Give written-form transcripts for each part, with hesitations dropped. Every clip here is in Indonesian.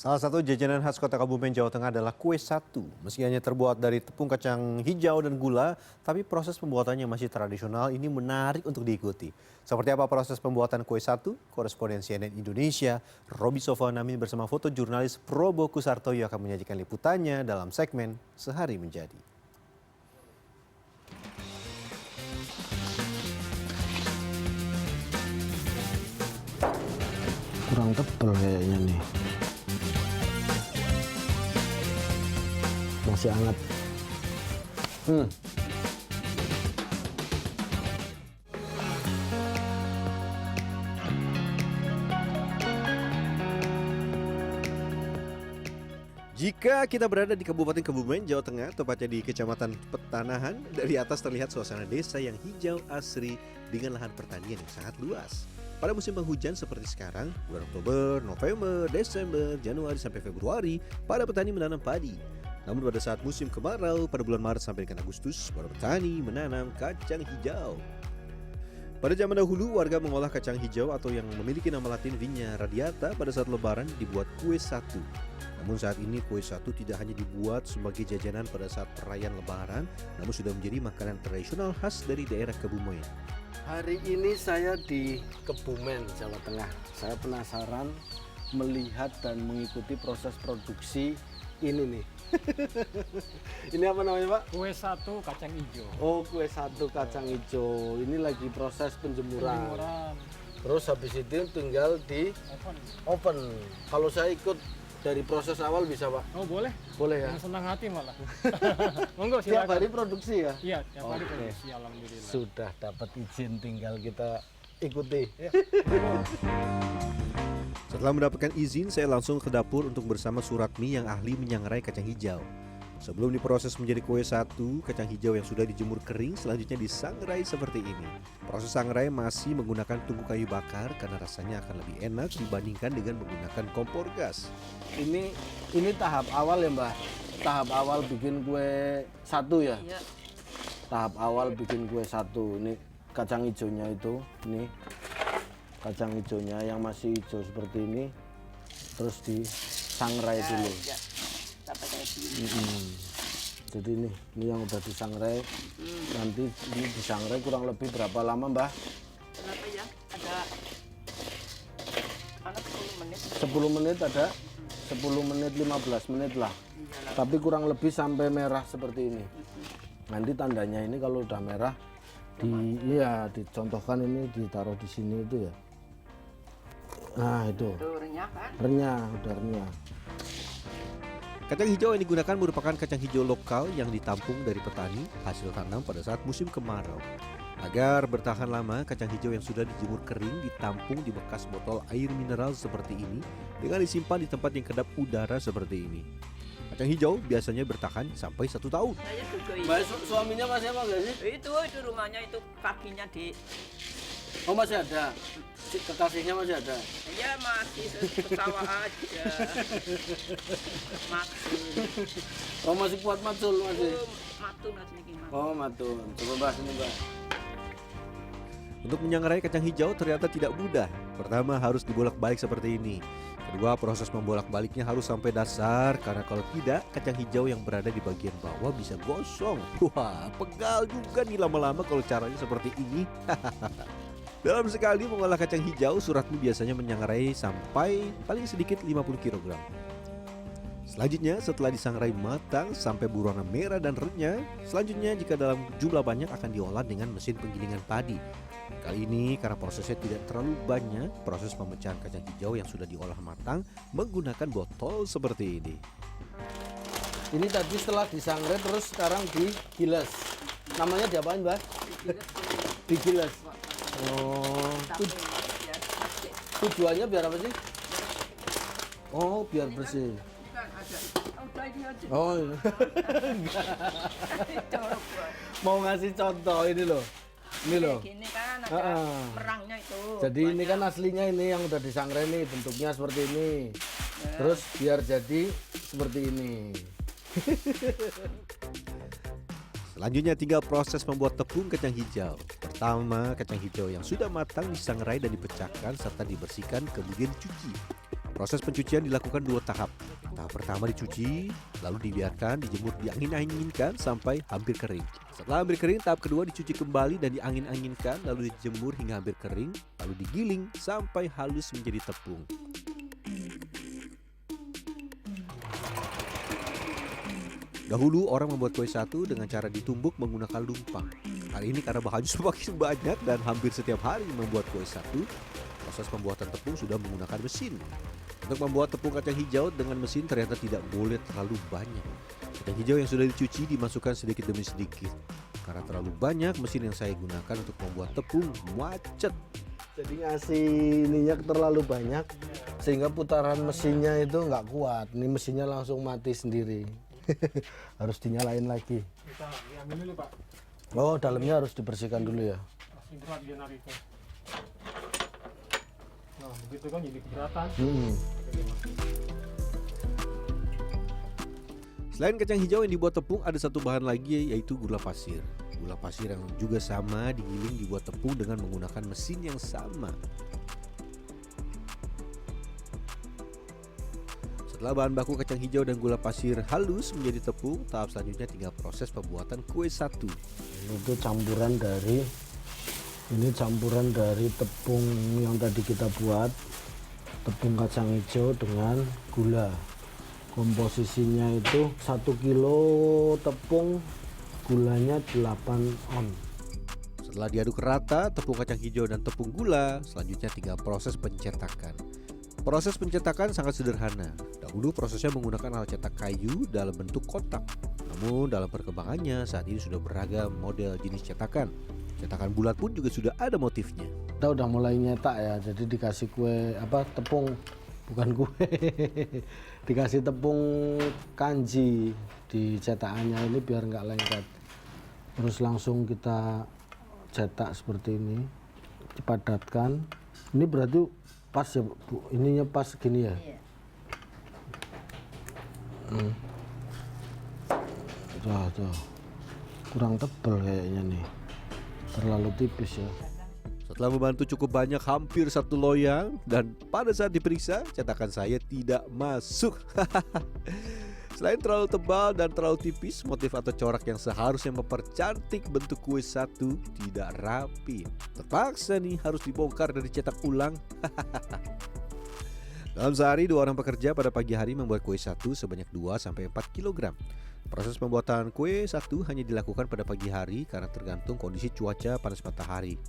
Salah satu jajanan khas Kota Kebumen, Jawa Tengah adalah kue satu. Meski hanya terbuat dari tepung kacang hijau dan gula, tapi proses pembuatannya masih tradisional, ini menarik untuk diikuti. Seperti apa proses pembuatan kue satu? Koresponden CNN Indonesia, Roby Sofwanami bersama fotojurnalis Probo Kusartoyo akan menyajikan liputannya dalam segmen Sehari Menjadi. Kurang tebal kayaknya nih. Masih hangat. Jika kita berada di Kabupaten Kebumen, Jawa Tengah, tepatnya di Kecamatan Petanahan, dari atas terlihat suasana desa yang hijau asri dengan lahan pertanian yang sangat luas. Pada musim penghujan seperti sekarang, bulan Oktober, November, Desember, Januari sampai Februari, para petani menanam padi. Namun pada saat musim kemarau, pada bulan Maret sampai dengan Agustus, para petani menanam kacang hijau. Pada zaman dahulu, warga mengolah kacang hijau atau yang memiliki nama latin Vigna radiata pada saat lebaran dibuat kue satu. Namun saat ini kue satu tidak hanya dibuat sebagai jajanan pada saat perayaan lebaran, namun sudah menjadi makanan tradisional khas dari daerah Kebumen. Hari ini saya di Kebumen, Jawa Tengah. Saya penasaran melihat dan mengikuti proses produksi ini nih. Ini apa namanya, Pak? Kue satu kacang hijau. Oh, kue satu kacang hijau. Ini lagi proses penjemuran. Terus habis itu tinggal di oven. Kalau saya ikut dari proses awal bisa, Pak? Oh, boleh. Boleh ya? Yang senang hati malah. Monggo Tiap silakan. hari produksi ya? Iya, tiap hari Oke. produksi, alhamdulillah. Sudah dapat izin, tinggal kita ikuti. Setelah mendapatkan izin, saya langsung ke dapur untuk bersama Suratmi yang ahli menyangrai kacang hijau. Sebelum diproses menjadi kue satu, kacang hijau yang sudah dijemur kering selanjutnya disangrai seperti ini. Proses sangrai masih menggunakan tungku kayu bakar karena rasanya akan lebih enak dibandingkan dengan menggunakan kompor gas. Ini tahap awal ya, Mbak? Tahap awal bikin kue satu ya? Iya. Tahap awal bikin kue satu. Ini kacang hijaunya itu, ini kacang hijaunya yang masih hijau seperti ini, terus disangrai dulu. Ya, dapat kayak gini. Jadi ini yang udah disangrai. Nanti ini disangrai kurang lebih berapa lama, Mbah? Berapa ya? Ada 10 menit. 10 menit ada? 10 menit, 15 menit lah. Iyalah. Tapi kurang lebih sampai merah seperti ini. Nanti tandanya ini kalau udah merah, dicontohkan ini ditaruh di sini itu ya. Nah itu, Tuh renyah kan? renyah, udah renyah. Kacang hijau yang digunakan merupakan kacang hijau lokal yang ditampung dari petani hasil tanam pada saat musim kemarau. Agar bertahan lama, kacang hijau yang sudah dijemur kering ditampung di bekas botol air mineral seperti ini dengan disimpan di tempat yang kedap udara seperti ini. Kacang hijau biasanya bertahan sampai 1 tahun. Saya juga itu. Mbak, suaminya masih apa nggak sih? Itu rumahnya itu kakinya di. Oh masih ada, kekasihnya masih ada. Ya masih ke sawah aja. Matun. Oh masih kuat matul masih. Oh, matun asli gimana? Oh matun, coba bahas ini, Mbak. Untuk menyangrai kacang hijau ternyata tidak mudah. Pertama harus dibolak-balik seperti ini. Kedua, proses membolak-baliknya harus sampai dasar karena kalau tidak, kacang hijau yang berada di bagian bawah bisa gosong. Wah, pegal juga nih lama-lama kalau caranya seperti ini. Dalam sekali mengolah kacang hijau, Suratmi biasanya menyangrai sampai paling sedikit 50 kg. Selanjutnya, setelah disangrai matang sampai berwarna merah dan renyah, selanjutnya jika dalam jumlah banyak akan diolah dengan mesin penggilingan padi. Kali ini karena prosesnya tidak terlalu banyak, proses pemecahan kacang hijau yang sudah diolah matang menggunakan botol seperti ini. Ini tadi setelah disangrai terus sekarang digilas. Namanya diapain, Mbak? Digilas. Oh, Ya, plastik. tujuannya biar apa sih? Oh, biar bersih. Bukan ada. Udah ini aja. Oh, iya. Coba. Mau ngasih contoh ini loh. Ini loh. Gini kan ada Heeh. perangnya itu. Jadi ini kan aslinya ini yang udah disangrai nih, bentuknya seperti ini. Terus biar jadi seperti ini. Selanjutnya tinggal proses membuat tepung kacang hijau. Pertama, kacang hijau yang sudah matang disangrai dan dipecahkan serta dibersihkan kemudian dicuci. Proses pencucian dilakukan 2 tahap. Tahap pertama dicuci, lalu dibiarkan dijemur diangin-anginkan sampai hampir kering. Setelah hampir kering, tahap kedua dicuci kembali dan diangin-anginkan, lalu dijemur hingga hampir kering, lalu digiling sampai halus menjadi tepung. Dahulu orang membuat kue satu dengan cara ditumbuk menggunakan lumpang. Hari ini karena bahannya semakin banyak dan hampir setiap hari membuat kue satu, proses pembuatan tepung sudah menggunakan mesin. Untuk membuat tepung kacang hijau dengan mesin ternyata tidak boleh terlalu banyak. Kacang hijau yang sudah dicuci dimasukkan sedikit demi sedikit. Karena terlalu banyak, mesin yang saya gunakan untuk membuat tepung macet. Jadi ngasih minyak terlalu banyak sehingga putaran mesinnya itu nggak kuat. Ini mesinnya langsung mati sendiri. Harus dinyalain lagi. Kita diambil dulu Pak. Oh, dalamnya harus dibersihkan dulu ya. Masih berat dia nariknya. Nah begitu kan jadi keberatan. Selain kacang hijau yang dibuat tepung, ada satu bahan lagi yaitu gula pasir. Gula pasir yang juga sama digiling dibuat tepung dengan menggunakan mesin yang sama. Setelah bahan baku kacang hijau dan gula pasir halus menjadi tepung, tahap selanjutnya tinggal proses pembuatan kue satu. Itu campuran dari tepung yang tadi kita buat, tepung kacang hijau dengan gula. Komposisinya itu 1 kilo tepung, gulanya 8 on. Setelah diaduk rata tepung kacang hijau dan tepung gula, selanjutnya tinggal proses pencetakan. Proses pencetakan sangat sederhana. Dahulu prosesnya menggunakan alat cetak kayu dalam bentuk kotak. Namun dalam perkembangannya saat ini sudah beragam model jenis cetakan. Cetakan bulat pun juga sudah ada motifnya. Kita udah mulai nyetak ya, jadi dikasih tepung, bukan kue. Dikasih tepung kanji di cetakannya ini biar nggak lengket. Terus langsung kita cetak seperti ini, dipadatkan. Ini berarti pas ya Bu, ininya pas gini ya. Iya. Tuh. Kurang tebal kayaknya nih. Terlalu tipis ya. Setelah membantu cukup banyak, hampir 1 loyang, dan pada saat diperiksa cetakan saya tidak masuk. Selain terlalu tebal dan terlalu tipis, motif atau corak yang seharusnya mempercantik bentuk kue satu tidak rapi. Terpaksa nih harus dibongkar dan dicetak ulang. Dalam sehari 2 orang pekerja pada pagi hari membuat kue satu sebanyak 2-4 kg. Proses pembuatan kue satu hanya dilakukan pada pagi hari karena tergantung kondisi cuaca panas matahari.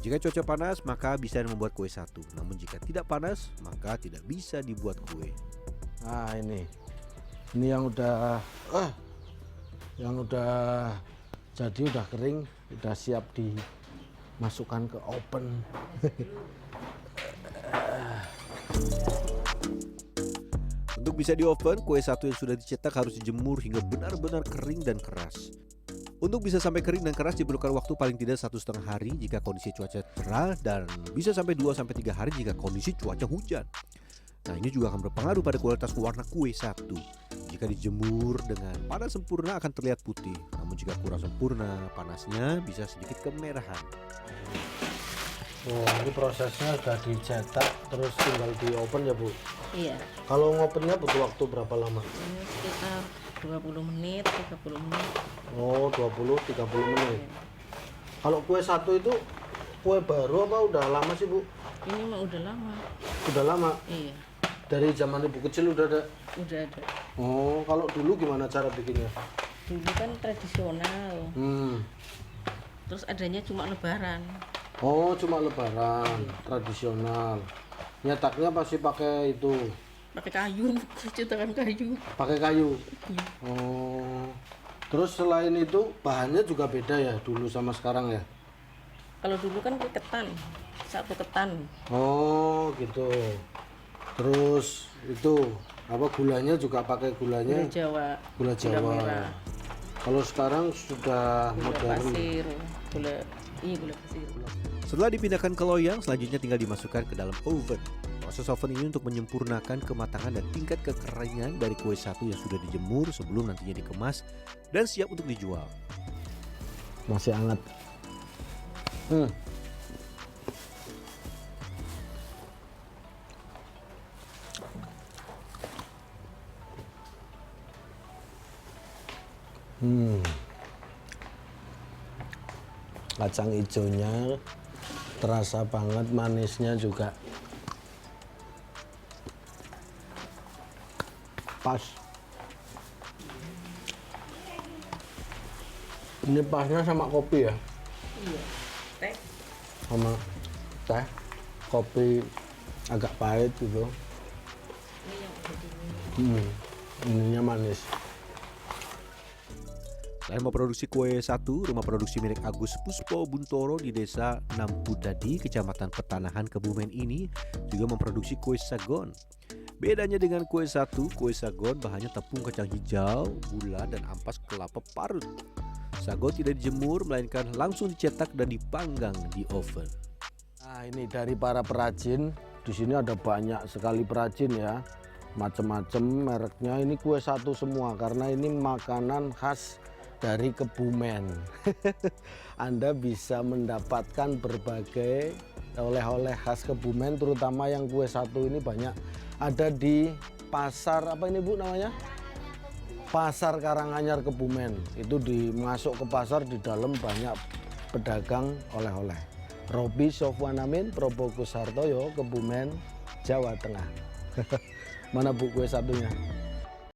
Jika cuaca panas maka bisa membuat kue satu, namun jika tidak panas maka tidak bisa dibuat kue. Nah ini yang udah jadi, udah kering, udah siap dimasukkan ke oven. Untuk bisa di oven, kue satu yang sudah dicetak harus dijemur hingga benar-benar kering dan keras. Untuk bisa sampai kering dan keras diperlukan waktu paling tidak 1,5 hari jika kondisi cuaca cerah, dan bisa sampai 2-3 hari jika kondisi cuaca hujan. Nah, ini juga akan berpengaruh pada kualitas warna kue satu. Jika dijemur dengan panas sempurna akan terlihat putih, namun jika kurang sempurna panasnya bisa sedikit kemerahan. Oh, ini prosesnya sudah dicetak terus tinggal di oven ya Bu. Iya. Kalau ngopennya butuh waktu berapa lama? Ini sekitar 20 menit, 30 menit. Oh, 20-30 menit. Kalau kue satu itu kue baru apa udah lama sih Bu? Ini mah udah lama. Udah lama? Iya, Dari zaman Ibu kecil udah ada? udah ada. Oh, kalau dulu gimana cara bikinnya? Dulu kan tradisional, terus adanya cuma lebaran. Oh, cuma lebaran, tradisional. Nyetaknya pasti pakai itu, Pakai kayu, cetakan kayu. pakai kayu. Oh, terus selain itu bahannya juga beda ya dulu sama sekarang ya? Kalau dulu kan ketan, 1 ketan. Oh, gitu. Terus itu apa gulanya juga pakai gulanya? Gula Jawa, Gula Jawa. gula merah, Kalau sekarang sudah gula modern. pasir, gula pasir. Setelah dipindahkan ke loyang, selanjutnya tinggal dimasukkan ke dalam oven. Proses oven ini untuk menyempurnakan kematangan dan tingkat kekeringan dari kue satu yang sudah dijemur sebelum nantinya dikemas dan siap untuk dijual. Masih hangat. Kacang hijaunya terasa banget, manisnya juga pas. Ini pasnya sama kopi ya? Iya. Teh. Sama teh, kopi agak pahit gitu. Ini yang begini. Ininya manis. Selain memproduksi kue satu, rumah produksi milik Agus Puspo Buntoro di desa Nampudadi, kecamatan Petanahan, Kebumen ini juga memproduksi kue sagon. Bedanya dengan kue satu, kue sagon bahannya tepung kacang hijau, gula, dan ampas kelapa parut. Sagon tidak dijemur, melainkan langsung dicetak dan dipanggang di oven. Nah, ini dari para perajin. Di sini ada banyak sekali perajin ya, macam-macam mereknya. Ini kue satu semua karena ini makanan khas dari Kebumen. Anda bisa mendapatkan berbagai oleh-oleh khas Kebumen, terutama yang kue satu ini banyak ada di pasar apa ini Bu namanya? Pasar Karanganyar Kebumen. Itu masuk ke pasar, di dalam banyak pedagang oleh-oleh. Robi Sofwan Amin, Probokus Hartoyo, Kebumen, Jawa Tengah. Mana Bu kue satunya?